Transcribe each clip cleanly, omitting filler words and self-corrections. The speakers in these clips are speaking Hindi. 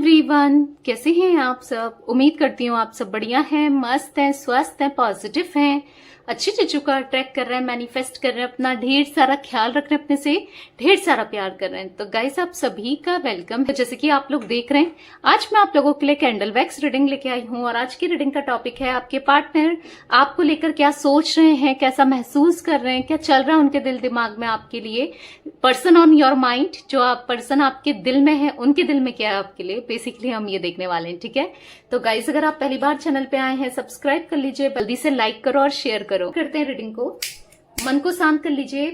एवरीवन, कैसे हैं आप सब। उम्मीद करती हूँ आप सब बढ़िया हैं, मस्त हैं, स्वस्थ हैं, पॉजिटिव हैं, अच्छी चीजों का अट्रैक्ट कर रहे हैं, मैनिफेस्ट कर रहे हैं, अपना ढेर सारा ख्याल रख रहे हैं, अपने से ढेर सारा प्यार कर रहे हैं। तो गाइस आप सभी का वेलकम है। जैसे कि आप लोग देख रहे हैं, आज मैं आप लोगों के लिए कैंडल वैक्स रीडिंग लेके आई हूँ और आज की रीडिंग का टॉपिक है आपके पार्टनर आपको लेकर क्या सोच रहे हैं, कैसा महसूस कर रहे हैं, क्या चल रहा है उनके दिल दिमाग में आपके लिए। पर्सन ऑन योर माइंड, जो आप पर्सन आपके दिल में है, उनके दिल में क्या है आपके लिए, बेसिकली हम ये देखने वाले हैं। ठीक है, तो गाइस अगर आप पहली बार चैनल पे आए हैं, सब्सक्राइब कर लीजिए, जल्दी से लाइक करो और शेयर करो। करते हैं रीडिंग को। मन को शांत कर लीजिए,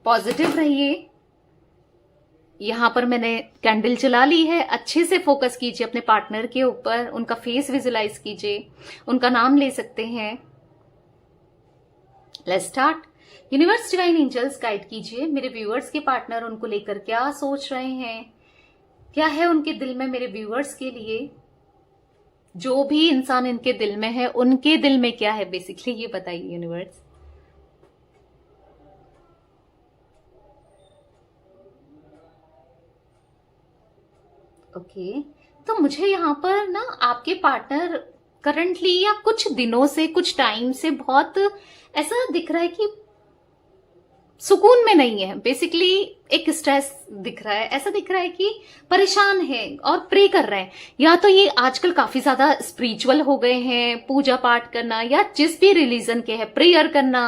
पॉजिटिव रहिए। यहां पर मैंने कैंडल जला ली है। अच्छे से फोकस कीजिए अपने पार्टनर के ऊपर, उनका फेस विजुलाइज कीजिए, उनका नाम ले सकते हैं। Let's start. Universe, divine angels guide कीजिए मेरे व्यूअर्स के पार्टनर उनको लेकर क्या सोच रहे हैं, क्या है उनके दिल में मेरे व्यूअर्स के लिए। जो भी इंसान इनके दिल में है, उनके दिल में क्या है बेसिकली, ये बताइए यूनिवर्स। ओके, तो मुझे यहाँ पर ना आपके पार्टनर करंटली या कुछ दिनों से, कुछ टाइम से बहुत ऐसा दिख रहा है कि सुकून में नहीं है। बेसिकली एक स्ट्रेस दिख रहा है, ऐसा दिख रहा है कि परेशान है और प्रे कर रहे हैं। या तो ये आजकल काफी ज्यादा स्पिरिचुअल हो गए हैं, पूजा पाठ करना या जिस भी रिलीजन के है प्रेयर करना।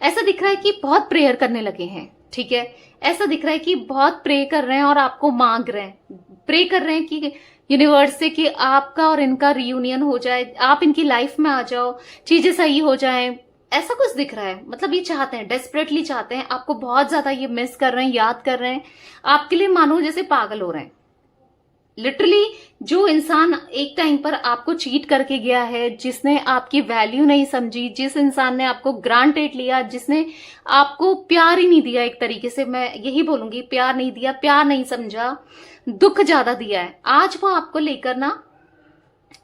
ऐसा दिख रहा है कि बहुत प्रेयर करने लगे हैं। ठीक है, ऐसा दिख रहा है कि बहुत प्रे कर रहे हैं और आपको मांग रहे हैं, प्रे कर रहे हैं कि यूनिवर्स से कि आपका और इनका रियूनियन हो जाए, आप इनकी लाइफ में आ जाओ, चीजें सही हो जाएं। ऐसा कुछ दिख रहा है, मतलब ये चाहते हैं, डेस्परेटली चाहते हैं, आपको बहुत ज्यादा ये मिस कर रहे हैं, याद कर रहे हैं, आपके लिए मानो जैसे पागल हो रहे हैं। लिटरली जो इंसान एक टाइम पर आपको चीट करके गया है, जिसने आपकी वैल्यू नहीं समझी, जिस इंसान ने आपको ग्रांटेड लिया, जिसने आपको प्यार ही नहीं दिया, एक तरीके से मैं यही बोलूंगी, प्यार नहीं दिया, प्यार नहीं समझा, दुख ज्यादा दिया है, आज वो आपको लेकर ना,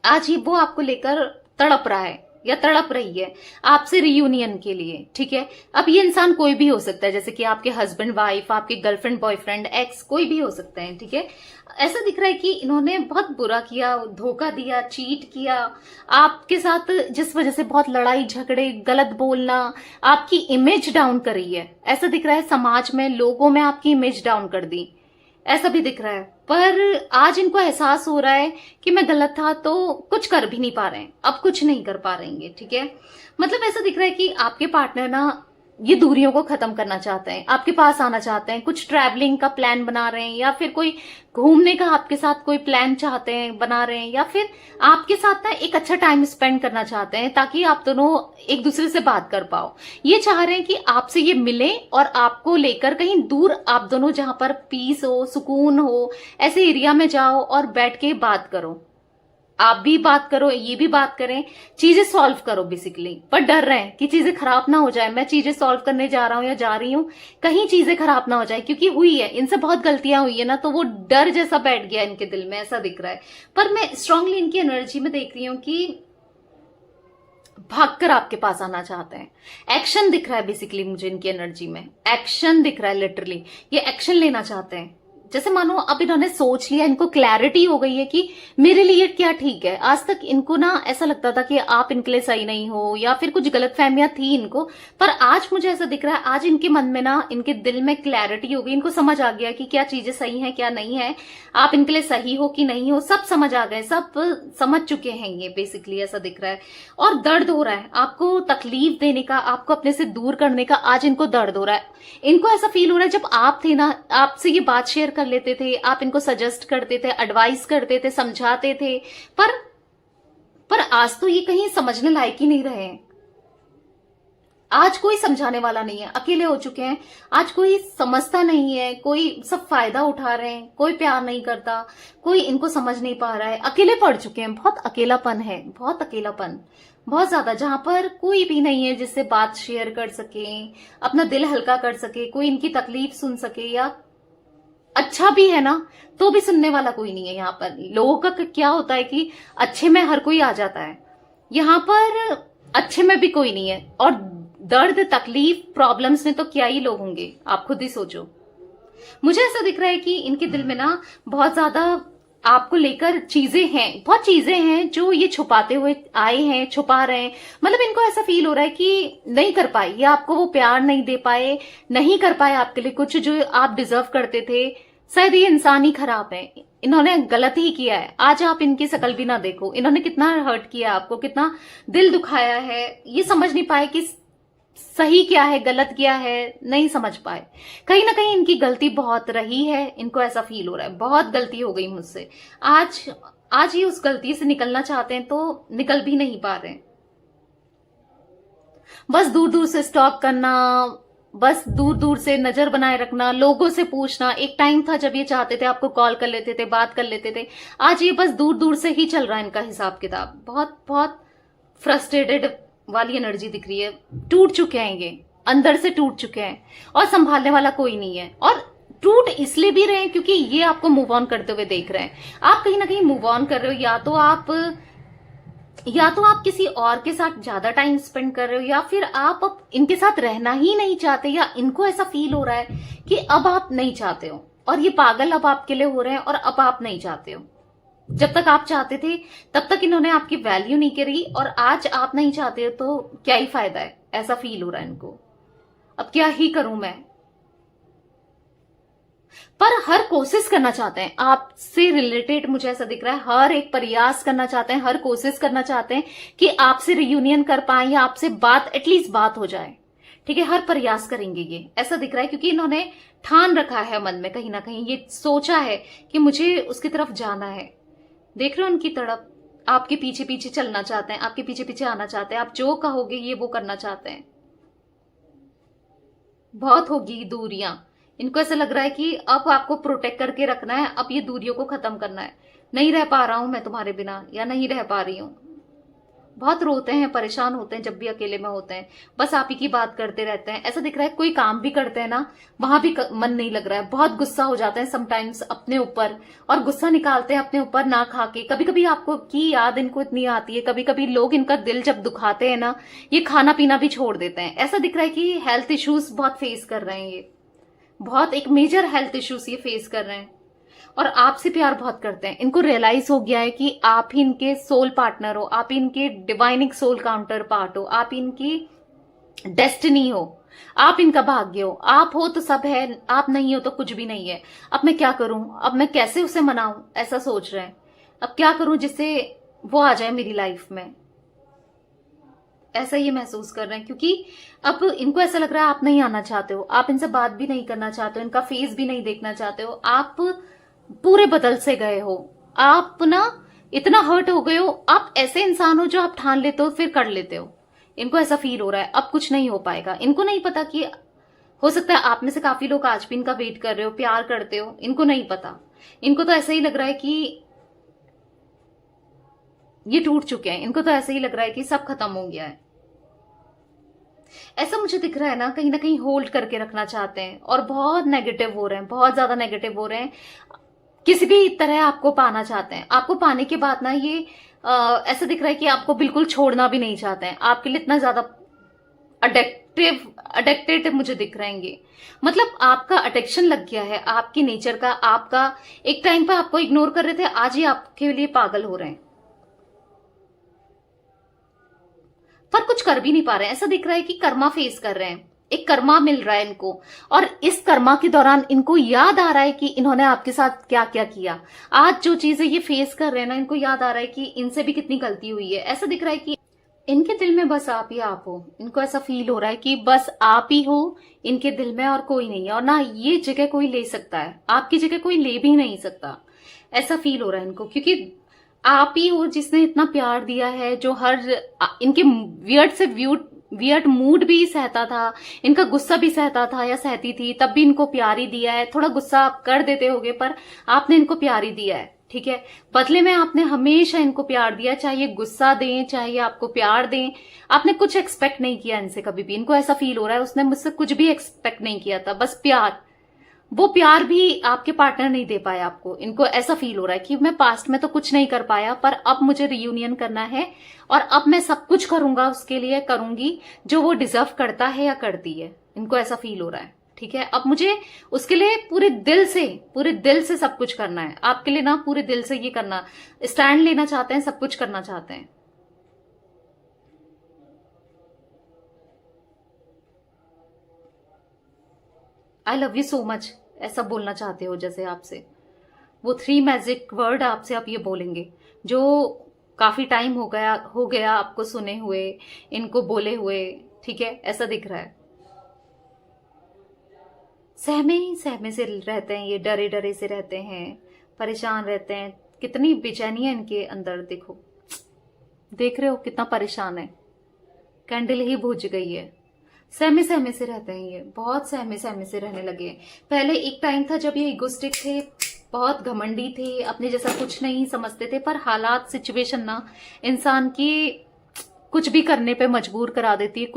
आज ही वो आपको लेकर तड़प रहा है या तड़प रही है आपसे रियूनियन के लिए। ठीक है, अब ये इंसान कोई भी हो सकता है, जैसे कि आपके हस्बैंड वाइफ, आपके गर्लफ्रेंड बॉयफ्रेंड, एक्स, कोई भी हो सकता है। ठीक है, ऐसा दिख रहा है कि इन्होंने बहुत बुरा किया, धोखा दिया, चीट किया आपके साथ, जिस वजह से बहुत लड़ाई झगड़े, गलत बोलना, आपकी इमेज डाउन करी है। ऐसा दिख रहा है समाज में, लोगों में आपकी इमेज डाउन कर दी, ऐसा भी दिख रहा है। पर आज इनको एहसास हो रहा है कि मैं गलत था, तो कुछ कर भी नहीं पा रहे हैं, अब कुछ नहीं कर पा रहेंगे। ठीक है, मतलब ऐसा दिख रहा है कि आपके पार्टनर ना ये दूरियों को खत्म करना चाहते हैं, आपके पास आना चाहते हैं, कुछ ट्रैवलिंग का प्लान बना रहे हैं, या फिर कोई घूमने का आपके साथ कोई प्लान चाहते हैं, बना रहे हैं, या फिर आपके साथ ना एक अच्छा टाइम स्पेंड करना चाहते हैं, ताकि आप दोनों एक दूसरे से बात कर पाओ। ये चाह रहे हैं कि आपसे ये मिले और आपको लेकर कहीं दूर, आप दोनों जहां पर पीस हो, सुकून हो, ऐसे एरिया में जाओ और बैठ के बात करो, आप भी बात करो, ये भी बात करें, चीजें सॉल्व करो बेसिकली। पर डर रहे हैं कि चीजें खराब ना हो जाए, मैं चीजें सॉल्व करने जा रहा हूं या जा रही हूं, कहीं चीजें खराब ना हो जाए, क्योंकि हुई है, इनसे बहुत गलतियां हुई है ना, तो वो डर जैसा बैठ गया इनके दिल में, ऐसा दिख रहा है। पर मैं स्ट्रांगली इनकी एनर्जी में देख रही हूं कि भागकर आपके पास आना चाहते हैं। एक्शन दिख रहा है बेसिकली मुझे इनकी एनर्जी में, एक्शन दिख रहा है, लिटरली ये एक्शन लेना चाहते हैं। जैसे मानो अब इन्होंने सोच लिया, इनको क्लैरिटी हो गई है कि मेरे लिए क्या ठीक है। आज तक इनको ना ऐसा लगता था कि आप इनके लिए सही नहीं हो, या फिर कुछ गलतफहमियां थी इनको, पर आज मुझे ऐसा दिख रहा है, आज इनके मन में ना, इनके दिल में क्लैरिटी हो गई, इनको समझ आ गया कि क्या चीजें सही हैं, क्या नहीं है, आप इनके लिए सही हो कि नहीं हो, सब समझ आ गए, सब समझ चुके हैं ये बेसिकली, ऐसा दिख रहा है। और दर्द हो रहा है आपको तकलीफ देने का, आपको अपने से दूर करने का, आज इनको दर्द हो रहा है। इनको ऐसा फील हो रहा है जब आप थे ना, आपसे ये बात शेयर कर लेते थे, आप इनको सजेस्ट करते थे, एडवाइस करते थे, समझाते थे, पर आज तो ये कहीं समझने लायक ही नहीं रहे हैं। आज कोई समझाने वाला नहीं है, अकेले हो चुके हैं, आज कोई समझता नहीं है, कोई सब फायदा उठा रहे हैं, कोई प्यार नहीं करता, कोई इनको समझ नहीं पा रहा है, अकेले पड़ चुके हैं। बहुत अकेलापन है, बहुत अकेलापन, बहुत ज्यादा, जहां पर कोई भी नहीं है जिससे बात शेयर कर सके, अपना दिल हल्का कर सके, कोई इनकी तकलीफ सुन सके, या अच्छा भी है ना तो भी सुनने वाला कोई नहीं है। यहाँ पर लोगों का क्या होता है कि अच्छे में हर कोई आ जाता है, यहाँ पर अच्छे में भी कोई नहीं है, और दर्द, तकलीफ, प्रॉब्लम्स में तो क्या ही लोग होंगे, आप खुद ही सोचो। मुझे ऐसा दिख रहा है कि इनके दिल में ना बहुत ज्यादा आपको लेकर चीजें हैं, बहुत चीजें हैं जो ये छुपाते हुए आए हैं, छुपा रहे हैं। मतलब इनको ऐसा फील हो रहा है कि नहीं कर पाए, या आपको वो प्यार नहीं दे पाए, नहीं कर पाए आपके लिए कुछ जो आप डिजर्व करते थे। शायद ये इंसान ही खराब है, इन्होंने गलत ही किया है। आज आप इनकी शकल भी ना देखो, इन्होंने कितना हर्ट किया आपको, कितना दिल दुखाया है, ये समझ नहीं पाए कि सही क्या है गलत क्या है, नहीं समझ पाए। कहीं ना कहीं इनकी गलती बहुत रही है, इनको ऐसा फील हो रहा है बहुत गलती हो गई मुझसे। आज आज ये उस गलती से निकलना चाहते हैं तो निकल भी नहीं पा रहे। बस दूर दूर से स्टॉक करना, बस दूर दूर से नजर बनाए रखना, लोगों से पूछना। एक टाइम था जब ये चाहते थे आपको कॉल कर लेते थे, बात कर लेते थे। आज ये बस दूर दूर से ही चल रहा है इनका हिसाब किताब। बहुत बहुत फ्रस्ट्रेटेड वाली एनर्जी दिख रही है, टूट चुके हैं ये, अंदर से टूट चुके हैं और संभालने वाला कोई नहीं है। और टूट इसलिए भी रहे हैं क्योंकि ये आपको मूव ऑन करते हुए देख रहे हैं। आप कहीं ना कहीं मूव ऑन कर रहे हो, या तो आप किसी और के साथ ज्यादा टाइम स्पेंड कर रहे हो, या फिर आप अब इनके साथ रहना ही नहीं चाहते, या इनको ऐसा फील हो रहा है कि अब आप नहीं चाहते हो और ये पागल अब आपके लिए हो रहे हैं और अब आप नहीं चाहते हो। जब तक आप चाहते थे तब तक इन्होंने आपकी वैल्यू नहीं करी, और आज आप नहीं चाहते हो तो क्या ही फायदा है, ऐसा फील हो रहा है इनको। अब क्या ही करूं मैं। पर हर कोशिश करना चाहते हैं आपसे रिलेटेड, मुझे ऐसा दिख रहा है हर एक प्रयास करना चाहते हैं, हर कोशिश करना चाहते हैं कि आपसे रियूनियन कर पाए या आपसे बात एटलीस्ट बात हो जाए। ठीक है, हर प्रयास करेंगे ये, ऐसा दिख रहा है क्योंकि इन्होंने ठान रखा है मन में, कहीं ना कहीं ये सोचा है कि मुझे उसकी तरफ जाना है। देख रहे हो उनकी तड़प, आपके पीछे पीछे चलना चाहते हैं, आपके पीछे पीछे आना चाहते हैं, आप जो कहोगे ये वो करना चाहते हैं। बहुत होगी दूरियां, इनको ऐसा लग रहा है कि अब आपको प्रोटेक्ट करके रखना है, अब ये दूरियों को खत्म करना है। नहीं रह पा रहा हूं मैं तुम्हारे बिना, या नहीं रह पा रही हूं। बहुत रोते हैं, परेशान होते हैं जब भी अकेले में होते हैं, बस आप ही की बात करते रहते हैं। ऐसा दिख रहा है कोई काम भी करते हैं ना, वहां भी मन नहीं लग रहा है। बहुत गुस्सा हो जाते हैं समटाइम्स अपने ऊपर, और गुस्सा निकालते हैं अपने ऊपर ना खा के। कभी कभी आपको की याद इनको इतनी आती है, कभी कभी लोग इनका दिल जब दुखाते हैं ना, ये खाना पीना भी छोड़ देते हैं। ऐसा दिख रहा है कि हेल्थ इश्यूज बहुत फेस कर रहे हैं ये, बहुत एक मेजर हेल्थ इश्यूज ये फेस कर रहे हैं, और आपसे प्यार बहुत करते हैं। इनको रियलाइज हो गया है कि आप ही इनके सोल पार्टनर हो, आप इनके डिवाइनिक सोल काउंटर पार्ट हो, आप इनकी डेस्टिनी हो, आप इनका भाग्य हो। आप हो तो सब है, आप नहीं हो तो कुछ भी नहीं है। अब मैं क्या करूं, अब मैं कैसे उसे मनाऊं, ऐसा सोच रहे हैं। अब क्या करूं जिससे वो आ जाए मेरी लाइफ में, ऐसा ये महसूस कर रहे हैं। क्योंकि अब इनको ऐसा लग रहा है आप नहीं आना चाहते हो, आप इनसे बात भी नहीं करना चाहते हो, इनका फेस भी नहीं देखना चाहते हो, आप पूरे बदल से गए हो, आप ना इतना हर्ट हो गए हो। आप ऐसे इंसान हो जो आप ठान लेते हो फिर कर लेते हो। इनको ऐसा फील हो रहा है अब कुछ नहीं हो पाएगा। इनको नहीं पता कि हो सकता है आप में से काफी लोग आज भी इनका वेट कर रहे हो, प्यार करते हो, इनको नहीं पता। इनको तो ऐसा ही लग रहा है कि ये टूट चुके हैं, इनको तो ऐसा ही लग रहा है कि सब खत्म हो गया है। ऐसा मुझे दिख रहा है ना कहीं होल्ड करके रखना चाहते हैं, और बहुत नेगेटिव हो रहे हैं, बहुत ज्यादा नेगेटिव हो रहे हैं। किसी भी तरह आपको पाना चाहते हैं। आपको पाने के बाद ना ये ऐसा दिख रहा है कि आपको बिल्कुल छोड़ना भी नहीं चाहते हैं। आपके लिए इतना ज्यादा अडेक्टेड मुझे दिख रहे हैं ये। मतलब आपका अटेक्शन लग गया है आपकी नेचर का। आपका एक टाइम पर आपको इग्नोर कर रहे थे, आज ही आपके लिए पागल हो रहे हैं, पर कुछ कर भी नहीं पा रहे हैं। ऐसा दिख रहा है कि कर्मा फेस कर रहे हैं, एक कर्मा मिल रहा है इनको, और इस कर्मा के दौरान इनको याद आ रहा है कि इन्होंने आपके साथ क्या क्या किया। आज जो चीजें ये फेस कर रहे हैं ना, इनको याद आ रहा है कि इनसे भी कितनी गलती हुई है। ऐसा दिख रहा है कि इनके दिल में बस आप ही आप हो। इनको ऐसा फील हो रहा है कि बस आप ही हो इनके दिल में, और कोई नहीं है, और ना ये जगह कोई ले सकता है, आपकी जगह कोई ले भी नहीं सकता। ऐसा फील हो रहा है इनको, क्योंकि आप ही हो जिसने इतना प्यार दिया है, जो हर इनके वियर्ड मूड भी सहता था, इनका गुस्सा भी सहता था या सहती थी, तब भी इनको प्यार ही दिया है। थोड़ा गुस्सा आप कर देते होगे, पर आपने इनको प्यार ही दिया है। ठीक है, बदले में आपने हमेशा इनको प्यार दिया, चाहे ये गुस्सा दें चाहे ये आपको प्यार दें। आपने कुछ एक्सपेक्ट नहीं किया इनसे कभी भी। इनको ऐसा फील हो रहा है उसने मुझसे कुछ भी एक्सपेक्ट नहीं किया था, बस प्यार। वो प्यार भी आपके पार्टनर नहीं दे पाया आपको। इनको ऐसा फील हो रहा है कि मैं पास्ट में तो कुछ नहीं कर पाया, पर अब मुझे रियूनियन करना है, और अब मैं सब कुछ करूंगा उसके लिए, करूंगी जो वो डिजर्व करता है या करती है। इनको ऐसा फील हो रहा है। ठीक है। अब मुझे उसके लिए पूरे दिल से सब कुछ करना है आपके लिए ना, पूरे दिल से ये करना, स्टैंड लेना चाहते हैं, सब कुछ करना चाहते हैं। I love you so much ऐसा बोलना चाहते हो, जैसे आपसे वो 3 मैजिक वर्ड आपसे आप ये बोलेंगे जो काफी टाइम हो गया आपको सुने हुए, इनको बोले हुए, ठीक है, ऐसा दिख रहा है। सहमे से रहते हैं ये, डरे डरे से रहते हैं, परेशान रहते हैं, कितनी बेचैनी है इनके अंदर। देखो, देख रहे हो कितना परेशान है, कैंडल ही बुझ गई है। सहमे से रहते हैं ये, बहुत सहमे से रहने लगे। पहले एक टाइम था जब ये इगोस्टिक थे, बहुत घमंडी थे, अपने जैसा कुछ नहीं समझते थे, पर हालात, सिचुएशन ना इंसान की कुछ भी करने पे मजबूर करा देती है,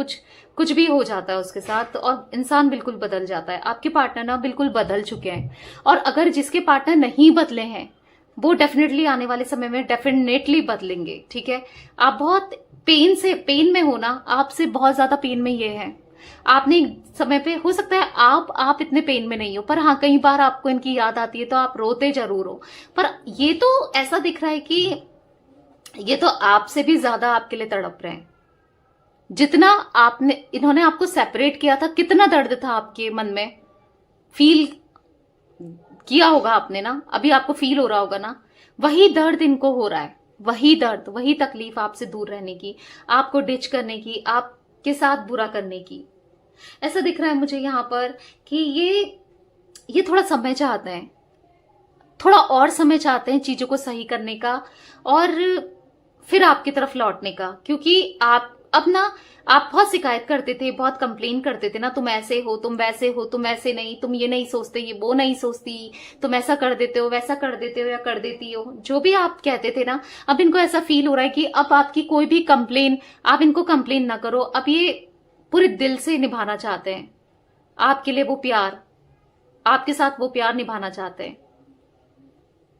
कुछ भी हो जाता है उसके साथ और इंसान बिल्कुल बदल जाता है। आपके पार्टनर ना बिल्कुल बदल चुके हैं, और अगर जिसके पार्टनर नहीं बदले हैं वो डेफिनेटली आने वाले समय में डेफिनेटली बदलेंगे, ठीक है। आप बहुत पेन में हो ना, आपसे बहुत ज्यादा पेन में ये है। आपने एक समय पे, हो सकता है आप इतने पेन में नहीं हो, पर हाँ कई बार आपको इनकी याद आती है तो आप रोते जरूर हो। पर ये तो ऐसा दिख रहा है कि ये तो आपसे भी ज्यादा आपके लिए तड़प रहे हैं। जितना इन्होंने आपको सेपरेट किया था, कितना दर्द था आपके मन में, फील किया होगा आपने ना, अभी आपको फील हो रहा होगा ना, वही दर्द इनको हो रहा है, वही दर्द, वही तकलीफ आपसे दूर रहने की, आपको डिच करने की, आपके साथ बुरा करने की। ऐसा दिख रहा है मुझे यहां पर कि ये थोड़ा समय चाहते हैं, थोड़ा और समय चाहते हैं चीजों को सही करने का और फिर आपकी तरफ लौटने का। क्योंकि आप बहुत शिकायत करते थे, बहुत कंप्लेन करते थे ना, तुम ऐसे हो, तुम वैसे हो, तुम ऐसे नहीं, तुम ये नहीं सोचते, ये वो नहीं सोचती, तुम ऐसा कर देते हो, वैसा कर देते हो या कर देती हो, जो भी आप कहते थे ना। अब इनको ऐसा फील हो रहा है कि अब आपकी कोई भी कंप्लेन, आप इनको कंप्लेन ना करो। अब ये पूरे दिल से निभाना चाहते हैं आपके लिए वो प्यार, आपके साथ वो प्यार निभाना चाहते हैं।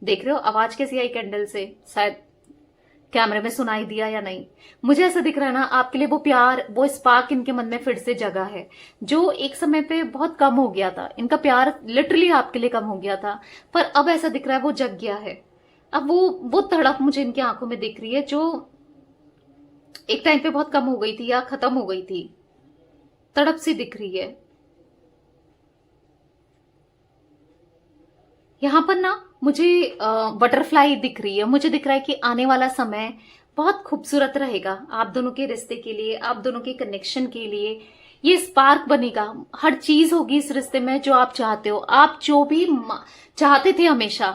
देख रहे हो आवाज कैसी आई कैंडल से, शायद कैमरे में सुनाई दिया या नहीं, मुझे ऐसा दिख रहा है ना, आपके लिए वो प्यार, वो स्पार्क इनके मन में फिर से जगा है, जो एक समय पे बहुत कम हो गया था। इनका प्यार लिटरली आपके लिए कम हो गया था, पर अब ऐसा दिख रहा है वो जग गया है। अब वो तड़प मुझे इनकी आंखों में दिख रही है, जो एक टाइम पे बहुत कम हो गई थी या खत्म हो गई थी, तड़प सी दिख रही है। यहां पर ना मुझे बटरफ्लाई दिख रही है, मुझे दिख रहा है कि आने वाला समय बहुत खूबसूरत रहेगा आप दोनों के रिश्ते के लिए, आप दोनों के कनेक्शन के लिए। ये स्पार्क बनेगा, हर चीज होगी इस रिश्ते में जो आप चाहते हो, आप जो भी चाहते थे हमेशा,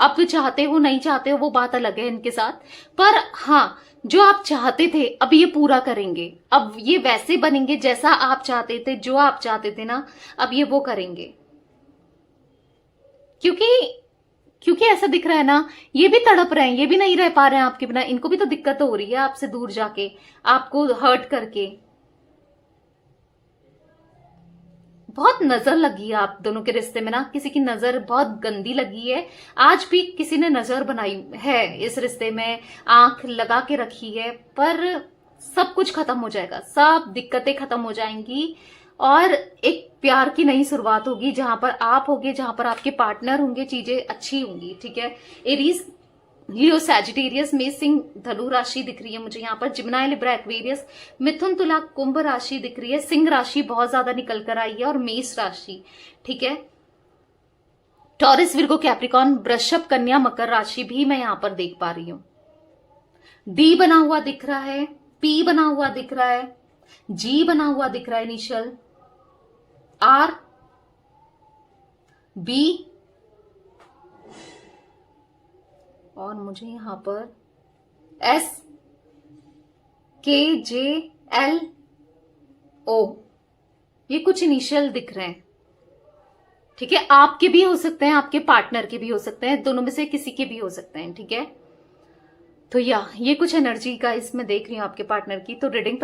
अब चाहते हो नहीं चाहते हो वो बात अलग है इनके साथ, पर हाँ जो आप चाहते थे अब ये पूरा करेंगे। अब ये वैसे बनेंगे जैसा आप चाहते थे, जो आप चाहते थे ना, अब ये वो करेंगे। क्योंकि ऐसा दिख रहा है ना, ये भी तड़प रहे हैं, ये भी नहीं रह पा रहे हैं आपके बिना, इनको भी तो दिक्कत हो रही है आपसे दूर जाके, आपको हर्ट करके। बहुत नजर लगी है आप दोनों के रिश्ते में ना, किसी की नजर बहुत गंदी लगी है, आज भी किसी ने नजर बनाई है इस रिश्ते में, आंख लगा के रखी है, पर सब कुछ खत्म हो जाएगा, सब दिक्कतें खत्म हो जाएंगी और एक प्यार की नई शुरुआत होगी, जहां पर आप होंगे, जहां पर आपके पार्टनर होंगे, चीजें अच्छी होंगी, ठीक है। एरीज, लियो, सैजिटेरियस, मेष, सिंह, धनु राशि दिख रही है मुझे यहाँ पर, जिम्नाई, लिब्रा, एक्वेरियस, मिथुन, तुला, कुंभ राशि दिख रही है, सिंह राशि बहुत ज्यादा निकल कर आई है और मेष राशि, ठीक है। टॉरस, विर्गो, कैप्रिकॉन, वृषभ, कन्या, मकर राशि भी मैं यहाँ पर देख पा रही हूँ। डी बना हुआ दिख रहा है, पी बना हुआ दिख रहा है, जी बना हुआ दिख रहा है इनिशियल, आर, बी, और मुझे यहां पर एस, के, जे, एल, ओ, ये कुछ इनिशियल दिख रहे हैं, ठीक है। आपके भी हो सकते हैं, आपके पार्टनर के भी हो सकते हैं, दोनों में से किसी के भी हो सकते हैं, ठीक है। तो ये कुछ एनर्जी का इसमें देख रही हूं आपके पार्टनर की। तो रीडिंग